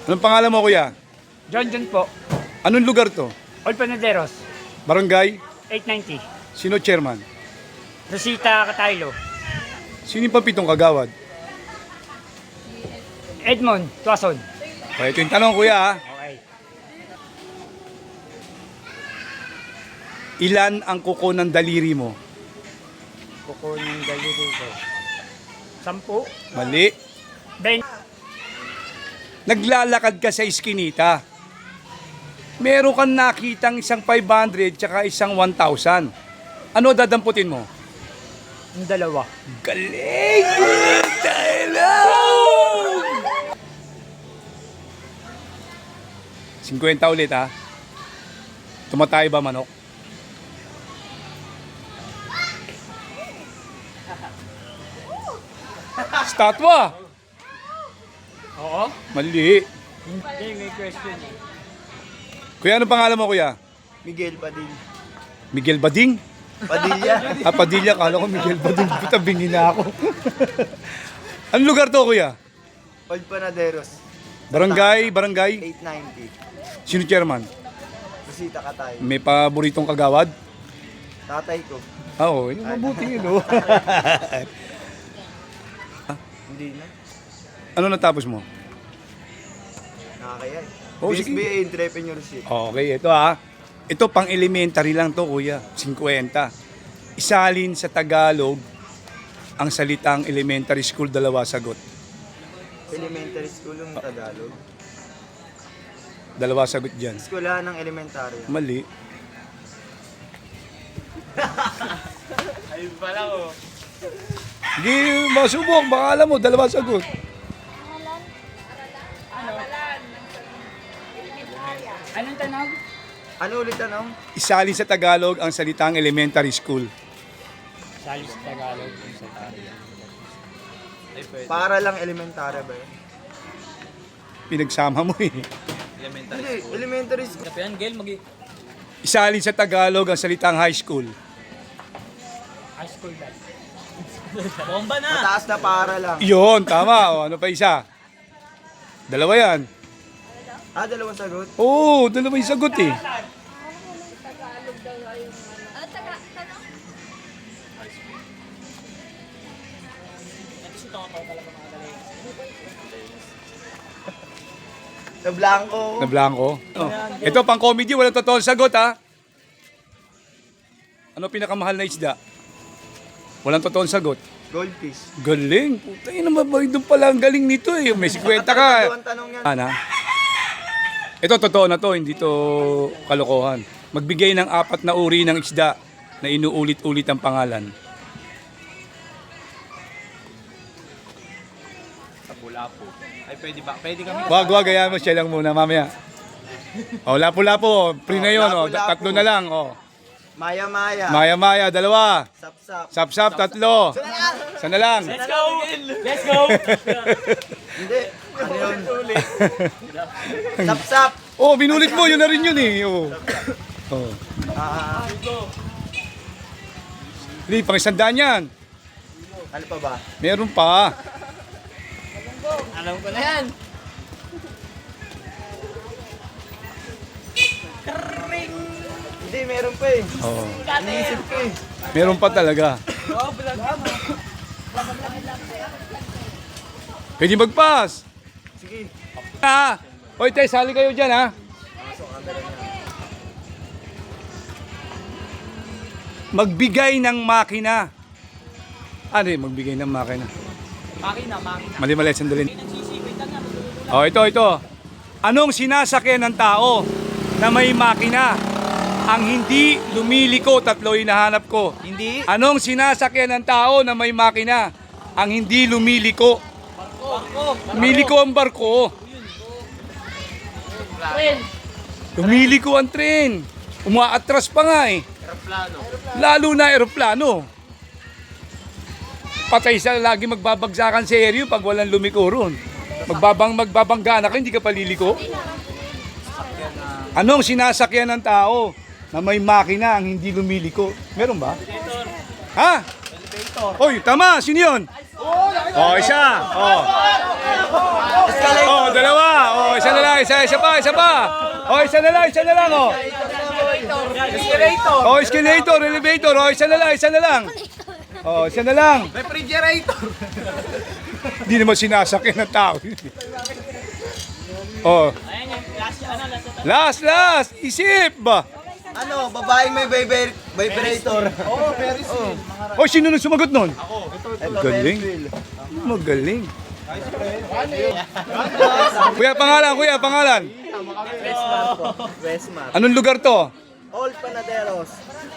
Anong pangalan mo, kuya? John po. Anong lugar to? All Panaderos. Barangay? 890. Sino chairman? Rosita Cataylo. Sino yung pampitong kagawad? Edmond Tuason. O, ito yung tanong, kuya, ha? Okay. Ilan ang kuko ng daliri mo? Kukunin daliri ko. 10. Mali. 20. Naglalakad ka sa iskinita. Meron kang nakitang isang 500 tsaka isang 1,000. Ano dadamputin mo? Yung dalawa. Galing! Dialogue! 50 ulit, ha? Tumatay ba, manok? Statwa! Oo? Mali. Hindi, may question. Kuya, ano pangalan mo, kuya? Miguel Padilla. Miguel Bading? Padilla? Padilla, kala ko Miguel Bading. Tabingin na ako. Anong lugar to, kuya? Old Panaderos. Barangay? 890. Sino chairman? Rosita Catay. May paboritong kagawad? Tatay ko. Oo, yung mabuti yun, oh. Hindi na. Ano natapos mo? Nakakaya eh. Oh, sige. BSBA Entrepreneurship. Okay, ito ha. Ito pang elementary lang to, kuya. 50. Isalin sa Tagalog ang salitang elementary school, dalawa sagot. Elementary school yung Tagalog. Dalawa sagot dyan. Eskwelahan ng elementary. Mali. Ayun pala ko. Hindi, masubok. Baka alam mo, dalawa sagot. Anong tanong? Ano ulit tanong? Isalin sa Tagalog ang salitang elementary school. Salis Tagalog. Sa Tagalog. Para lang elementary ba yun? Pinagsama mo eh. Hindi, elementary school. Isalin sa Tagalog ang salitang high school. High school ba? Mataas na para lang. Yun, tama. O, ano pa isa? Dalawa yan. Ah, dalawang sagot. Oo, dalawa yung sagot eh. Na blanco. Na blanco. Oh. Ito pang comedy, walang totoong sagot ha. Ano pinakamahal na isda? Walang totoong sagot. Goldfish. Galing. Putang ina, mabay doon pala ang galing nito eh. May 50 ka. Dalawang tanong yan. Ana. Ito totoo na to, hindi to kalokohan. Magbigay ng 4 na uri ng isda na inuulit-ulit ang pangalan. Lapu-lapu. Ay, pwede ba? Pwede kami. Wag, gaya mo siya lang muna mamaya. Oh, lapu-lapu. Free na yun. Oh. Lapu-lapu. 3 na lang. Oh. Maya-maya. Maya-maya, 2. Sap-sap. Sap-sap, 3. Sana lang. Let's go! Let's go! Hindi. Ano yun? Sap-sap. Oh, binulit mo. Yun na rin yun eh. Oh. Oh. Ah, Hindi, pang 100 yan. ano pa ba? Meron pa. Alam ko na yan. Hindi, meron pa eh. Oh. Iniisip ko eh. Meron pa talaga. Pwede mag-pass. Sige. Ha? Hoy, tay, sali kayo dyan, ha? Magbigay ng makina. Ano yun, magbigay ng makina? Makina. Mali, sandali. Oh, ito. Anong sinasakyan ng tao na may makina? Ang hindi lumiliko, 3 hinahanap ko. Hindi. Anong sinasakyan ng tao na may makina? Ang hindi lumiliko. Lumiliko ang barko. Lumiliko ang tren. Umaatras pa nga eh. Lalo na eroplano. Patay sa lagi magbabagsakan sa aereo pag walang lumiko ron. Magbabangga na ka, hindi ka paliliko. Anong sinasakyan ng tao na may makina ang hindi lumiliko? Meron ba? Ha? Oy, tama. Sino yun? Oh, isa. Oh. Oh, 2. Oh, isa na isa pa. O, isa na lang, o. Escalator. O, escalator, elevator, o, isa na lang. O, isa na lang. Refrigerator! Hindi naman sinasakyan ng tao. O, Ayan yung last. last, isip ba? Ano, babaeng may vibrator. Oo, Ferris wheel. O, sino nang sumagot nun? Ito, Galing. Ferris wheel. Magaling. Kuya, pangalan. Westmar. Anong lugar to? Old Panaderos.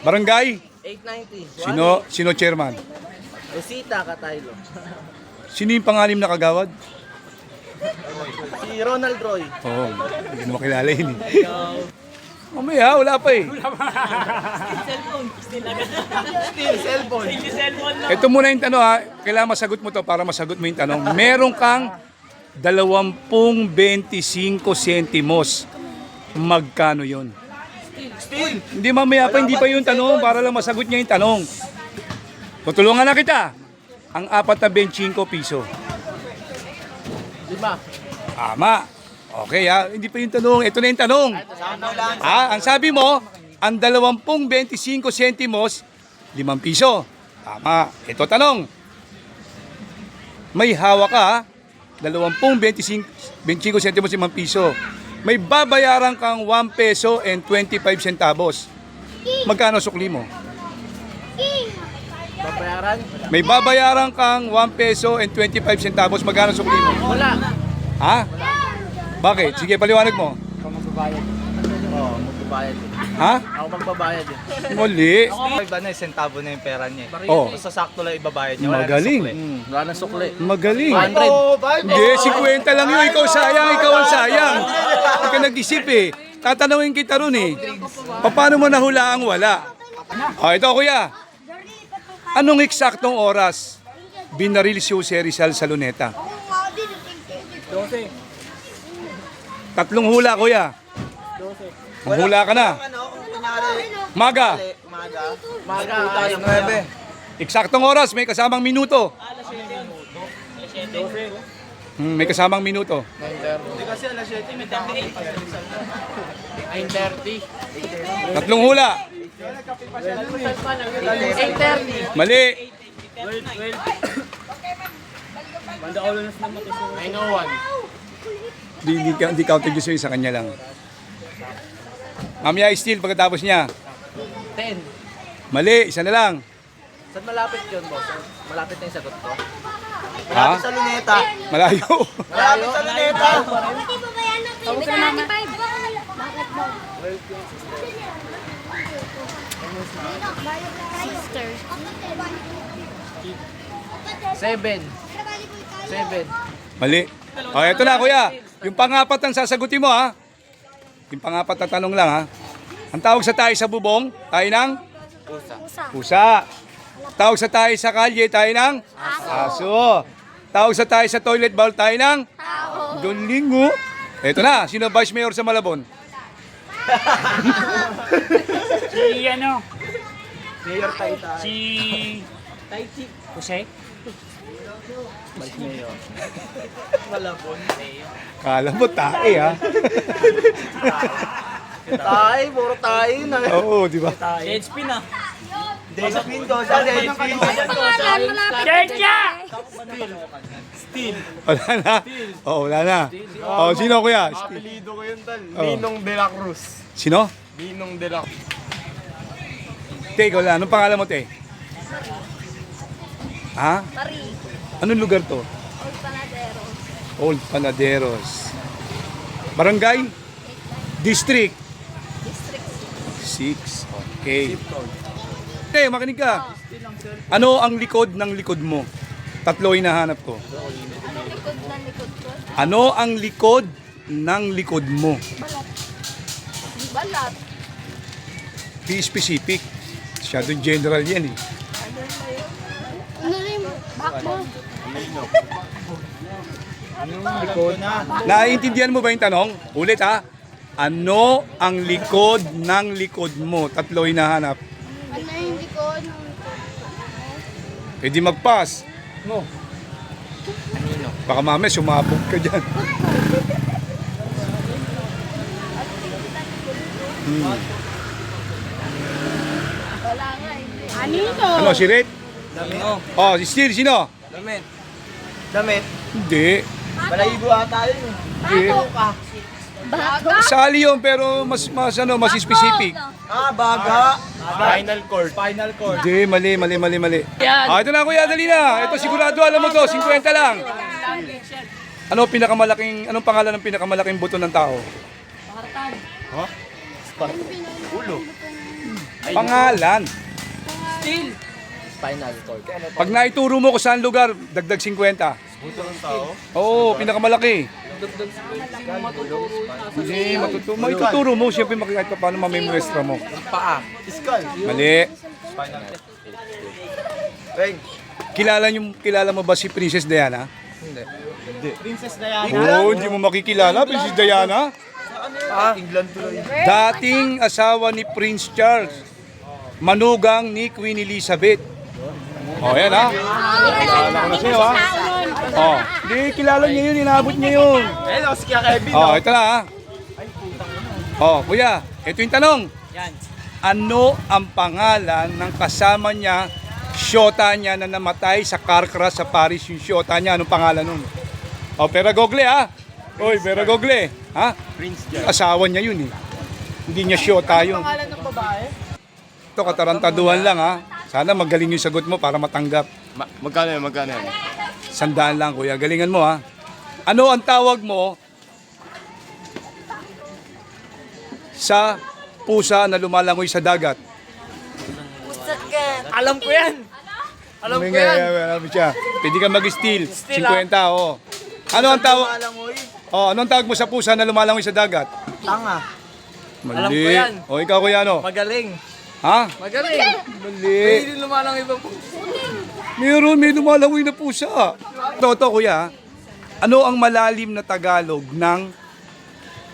Barangay? 890. Sino chairman? Rosita Cataylo. Sino yung pangalim na kagawad? Si Ronald Roy. Oo, hindi ko na makilala yun eh. Mamaya, wala pa eh. Still cellphone. Ito muna yung tanong ha. Kailangan masagot mo to para masagot mo yung tanong. Meron kang 20-25 centimos. Magkano yon? Still. Hindi mamaya pa, hindi pa yung tanong para lang masagot niya yung tanong. Tutulungan na kita. Ang 4 na 25 piso. 5. Tama. Okay ha, hindi pa yung tanong. Ito na yung tanong. Sakto lang. Ang sabi mo, ang 20-25 centimos, 5 piso. Tama. Ito tanong. May hawak ka ha, 20-25 centimos, 5 piso. May babayaran kang 1 peso and 25 centavos. Magkano sukli mo? Babayaran? May babayaran kang 1 peso and 25 centavos. Magkano sukli mo? Wala. Ha? Bakit? Sige, paliwanag mo. Ako magbabayad. Oo, magbabayad. Ha? Ako magbabayad. Muli. Iba na, sentavo na yung pera niya. Oh. Basta sakto lang ibabayad niya. Wala Magaling. Wala nang sukli. Magaling. 100. Hindi, 50 lang yun. Ikaw sayang, ikaw ang sayang. Hindi ka nag-isip eh. Tatanungin kita ron eh. Paano mo nahula ang wala? Ito kuya. Anong eksaktong oras binaril si Jose Rizal sa Luneta? 12. 3 hula kuya. Ang hula ka na. Ano, kung kunyari, Maga. maga tayo 9. Eksaktong oras, may kasamang minuto. May kasamang minuto. Hindi kasi alas 7, may tama. 9:30. 3 hula. 8:30. Mali. 9:01. Hindi counted yung sa kanya lang. Mamaya steal pagkatapos niya. 10. Mali, isa na lang. Saan malapit yun, boss? Malapit na yung sagot ko. Ha? Malapit sa Luneta. Malayo. Malapit sa Luneta. Tapos na naman. Bakit ba? Sisters. 7. Mali. Eto na kuya. Yung pang-apat ang sasagutin mo ha. Yung pang-apat na tanong lang ha. Ang tawag sa tayo sa bubong, tayo ng? Pusa. Pusa. Tawag sa tayo sa kalye, tayo ng? Aso. Tawag sa tayo sa toilet bowl, tayo ng? Tao. Galing mo. Eto na, sino vice mayor sa Malabon? Si ano? Mayor Taytay. Si... Jose? Malabon. Kala mo tae ha. Tay, puro tayo na. Oo, di ba? Deadspin ah. Deadspin ko sa Deadspin. Pangalan, malapit. Kenya! Wala na. Oo, wala na. Oo, sino kuya? Apelido ko yun, Tal. Oh. Ninong de la Cruz. Sino? Ninong de la Cruz. Te, ikaw lang. Anong pangalan mo, te? Ha? Marie. Anong lugar to? Old Panadero. Old Panaderos. Barangay? District? District 6. Okay. Te, makinig ka. Ano ang likod ng likod mo? Tatlo hinahanap ko. 6. Anong likod na likod ko? Ano ang likod ng likod mo? Balat. Balat. Be specific. Masyadong general yan eh. Ano rin? Back mo. Naiintindihan mo ba yung tanong? Ulit ha. Ano ang likod ng likod mo? Tatlo hinahanap. Ano yung likod ng likod? Pwede mag-pass. No. Baka mamaya sumabog ka dyan. Wala nga, hindi. Ano, si Red? Oh, si Steel, sino? Damit. Hindi. Balahibo ata yun eh. Hindi. Sali yun, pero mas specific. Baga. Final chord. Final chord. Hindi, mali. Ito na kuya, dali na. Ito sigurado, alam mo to, 50 lang. Anong pangalan ng pinakamalaking buto ng tao? Pangalan. Final chord. Pag naituro mo kung saan lugar, dagdag 50. Buto ng tao. Oo, pinakamalaki. Hindi, maituturo mo. Siyempre kahit pa paano mamimwestra mo. Paa. Iskal. Mali. Weng. Kilala mo ba si Princess Diana? Princess Diana. Oo, hindi mo makikilala, Princess Diana. England tuloy. Dating asawa ni Prince Charles. Manugang ni Queen Elizabeth. Oh, yan ha. Kilala ko na sa'yo ha. Oh, hindi, kilala niya yun, inabot niya yun. Hello, si Kuya Kevin. Oh, ito na ha. Oh, kuya, ito yung tanong. Ano ang pangalan ng kasama niya, syota niya na namatay sa car crash sa Paris, yung syota niya, anong pangalan nun? Oh, pera gogle ha. Oy, pera gogle. Ha? Prince Jan. Asawa niya yun eh. Hindi niya syota yun. Pangalan ng babae? Ito, katarantaduhan lang ha. Sana magaling yung sagot mo para matanggap. Magkano yan? 100 lang kuya, galingan mo ha. Ano ang tawag mo sa pusa na lumalangoy sa dagat? Alam ko yan. Alam ko yan. Alam mo siya. Pwede ka mag-steal. 50 oh. Ano ang tawag? Malangoy. Oh, anong tawag mo sa pusa na lumalangoy sa dagat? Tanga. Mali. Alam ko yan. O ikaw kuya ano? Magaling. Ha? Magaling. Mali. Hindi lumalang ibang Meron, may lumalangoy na pusa. Toto kuya, ano ang malalim na Tagalog ng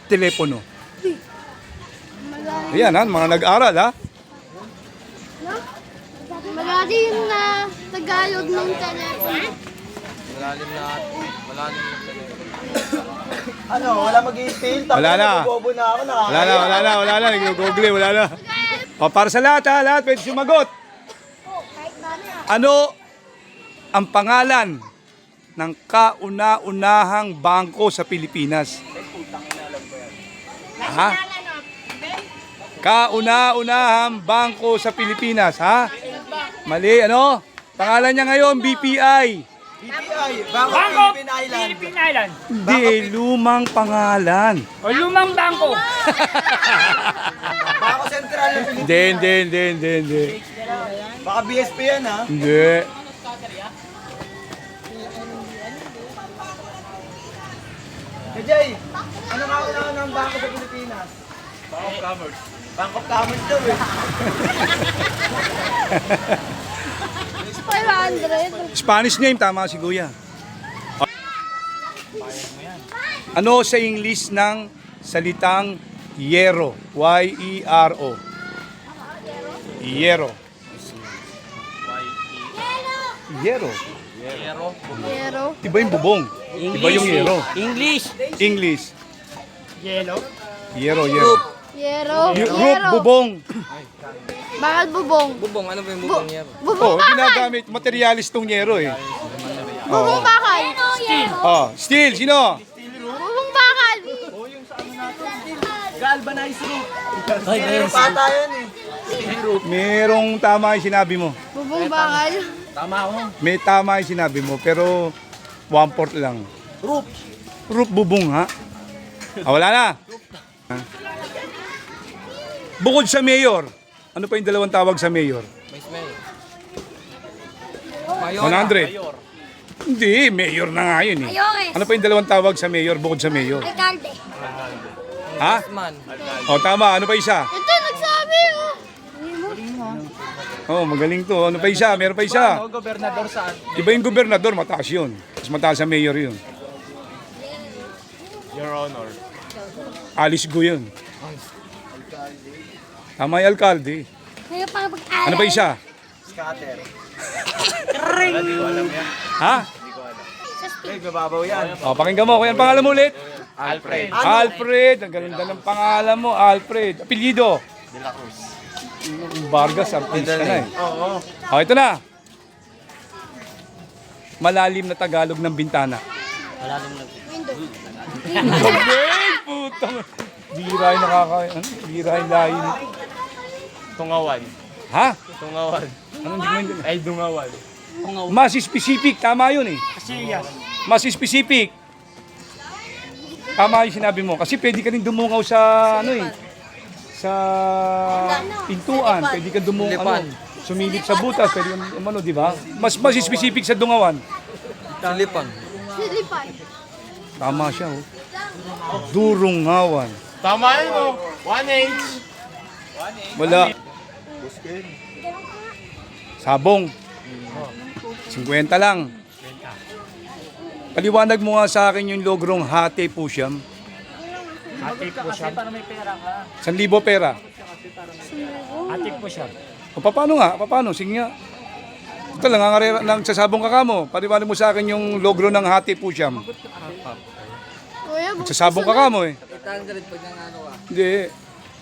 telepono? Ayan ha, mga nag-aral ha. Malalim na Tagalog ng telepono. Ano, wala mag-i-steal? Wala na. Bobo na ako. Wala na, nag-google, wala na. O, para sa lahat ha, lahat pwede sumagot. Ano ang pangalan ng kauna-unahang bangko sa Pilipinas? Ha? Kauna-unahang bangko sa Pilipinas, ha? Mali, ano? Pangalan niya ngayon, BPI. BPI. Bangkok, Bangkok, Philippine Island. Philippine Island. Hindi, lumang pangalan. O lumang bangko. Bangko Sentral ng Pilipinas. Hindi. Baka BSP yan ha. Hindi. Jay, ano nga una ng bangko sa Pilipinas? Bank of Commerce. Bank of Commerce daw eh. 500. Spanish name, tama si Kuya. Ano sa English ng salitang yero? Y-E-R-O. Yero. Yero. Pero, Diba yung bubong? Diba yung yero? English. English. Yellow. Yero. yero. Root, bubong. Bakit bubong? Bubong, ano ba yung bubong niya? Bubong Oh, bakal. ginagamit. Materialis tong yero eh. Bubong bakal. Oh, steel, sino? Bubong bakal. Galvanized roof. Ay, guys. Pata yan eh. Merong tama yung sinabi mo. Bubong bakal. May tama yung sinabi mo, pero 1/4 lang. Roof. Roof bubong ha? Ah, wala na. Ha? Bukod sa mayor, ano pa yung dalawang tawag sa mayor? 100. Hindi, mayor na nga yun eh. Ayokes. Ano pa yung dalawang tawag sa mayor bukod sa mayor? Alcalde. Ha? O tama, ano pa isa? Ito, nagsabi oh. Oh, magaling to. Ano pa isa? Meron pa isa. Ano, gobernador saan? Iba yung gobernador, mataas yun. Mas mataas sa mayor yun. Your Honor. Alice Go yun. Tama yung alkalde. Ngayon pang pag-alay. Ano pa isa? Scatter. Ha? Eh, bababaw yan. O, pakinggan mo. Kaya ang pangalan mo ulit? Alfred. Alfred, ang ganda ng pangalan mo, Alfred. Apelyido? De la Cruz. Vargas, artista na eh. Oo. Oh, ito na. Malalim na Tagalog ng bintana. Okay, putang. Bira yung bira yung layo. Tungawan. Ha? Tungawan. Anong hindi mo Ay, dungawan. Mas specific, tama yun eh. Casillas. Mas specific. Tama yung sinabi mo. Kasi pwede ka rin dumungaw sa ano eh. Sa pintuan. Pwede ka dumungaw. Sumilip sa butas. Pwede kang ano, di ba? Mas specific sa dungawan. Silipan. Silipan. Tama siya oh. Durungawan. Tama yun, oh. 1H. Wala. Sabong. 50 lang. Paliwanag mo nga sa akin yung logrong hati pusyam. Ate po siya. 1,000 pera. Ate po siya. O paano nga? Paano? Sige nga. Ito lang, nang sasabong ka mo. Paliwanag mo sa akin yung logro ng hati pusyam. Kuya, Sasabong ka mo eh. Hindi.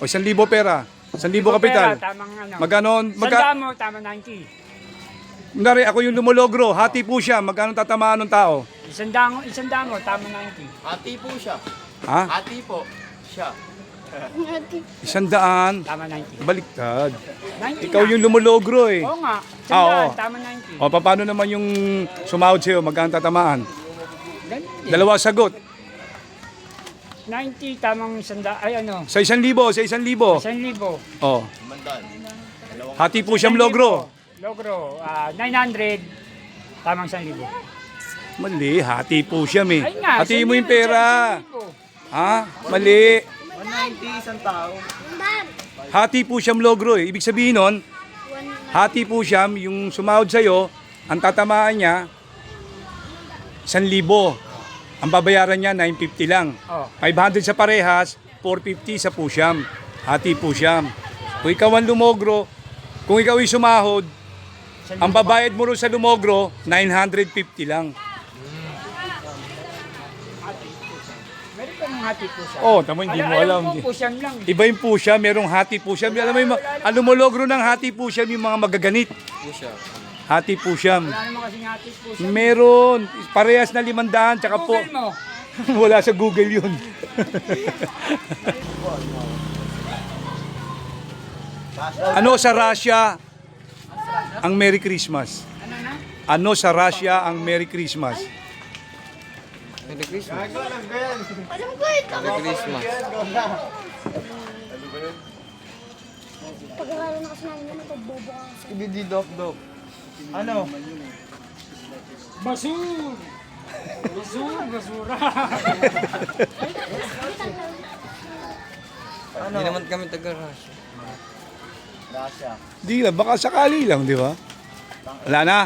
O 1,000 pera. 1,000 kapital. Pera, tamang ano. Magkano? Sanda mo, tama 90. Kunwari, ako yung lumologro. Hati pusyam. Magkano tatamaan ng tao? Isanda mo, tama 90. Ati po siya. Ha? Ati po. Siya. 100. Tama 90. Baliktad. 90 Ikaw na. yung lumologro eh. Oo nga. Oo. Sandaan, tama 90. O paano naman yung sumahod sa'yo? Magkano tatamaan? Ganun. Dalawa sagot. 90, tamang sanda, ay ano, Sa 1,000. Sa 1,000. 1,000. Oh. Mandan. Hati pusyam logro. Logro, 900, tamang 1,000. Mali. Hati pusyam eh. Ay nga, Hatiin mo yung pera. Ha? Mali. 190 isang tao. Hati pusyam logro eh. Ibig sabihin nun, hati pusyam, yung sumahod sa'yo, ang tatamaan niya, 1,000. Ang babayaran niya, 950 lang. Oh. 500 sa parehas, 450 sa pusyam. Hati pusyam. Kung ikaw ang lumogro, kung ikaw ay sumahod, ang babayad mo rin sa lumogro, 950 lang. Meron ka ng hati po siya. Oh, tamo hindi mo alam. Alam ko po siyam lang. Iba yung pusyam, merong hati pusyam. Alam mo yung ang lumologro ng hati pusyam, yung mga magaganit. Hati pusyam. Wala naman kasing hati po siya. Meron. Parehas na 500, tsaka po. Google mo. Wala sa Google yun. Ano sa Russia ang Merry Christmas? Ano na? Ano sa Russia ang Merry Christmas? Alam ko ito. Pag-aaral na kasi namin naman ito, bobo ka. Skibidi dop dop. Ano? Basur! Basura! Ano? Hindi naman kami taga-Russia. Russia. Di lang, baka sakali lang, di ba? Wala na.